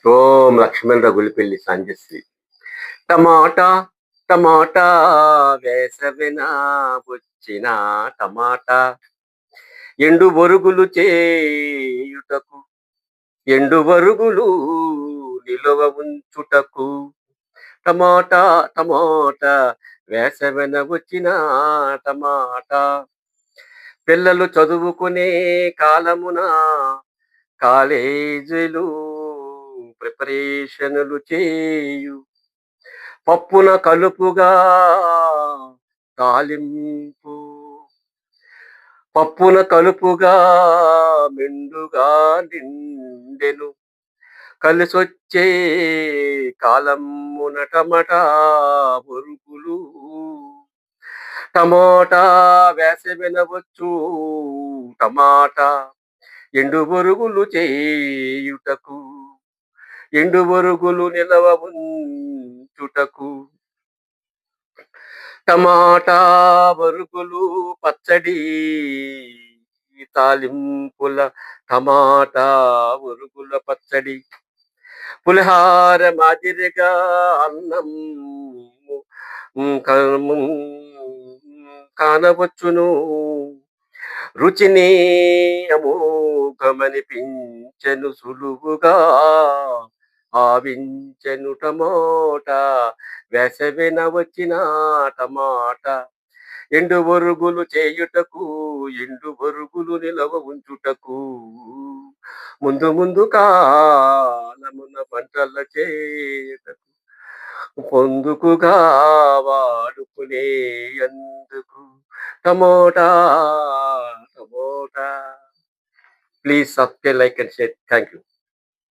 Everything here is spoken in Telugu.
ఓం లక్ష్మణ్ రఘులిపెల్లి సంజశ్రీ. టమాటా టమాటా వేసవిన వచ్చిన టమాటా ఎండు బొరుగులు చేయుటకు ఎండు బొరుగులు నిలువ ఉంచుటకు టమాటా టమాటా వేసవిన వచ్చిన టమాటా పిల్లలు చదువుకునే కాలమున కాలేజీలు ప్రిపరేషన్లు చేయు పప్పున కలుపుగా తాలింపు పప్పున కలుపుగా మెండుగా నిండెను కలిసొచ్చే కాలమున టమాటా బొరుగులు టమాటా వేసవినవచ్చు టమాటా ఎండు బొరుగులు చేయుటకు ఎండు బొరుగులు నిలవ ఉంచుటకు టమాటా బొరుగులు పచ్చడి తాలింపుల టమాటా బొరుగుల పచ్చడి పులిహార మాదిరిగా అన్నం కానవచ్చును రుచిని అమోఘమనిపించెను సులువుగా ఆవించెను టమోటా వేసవిన వచ్చిన టమాటా ఎండు బొరుగులు చేయుటకు ఎండు బొరుగులు నిలవ ఉంచుటకు ముందు ముందు కాలమున పంటల చేయుటకు పొందుకుగా వాడుకునే అందుకు tomato tomato. Please subscribe, like and share. Thank you.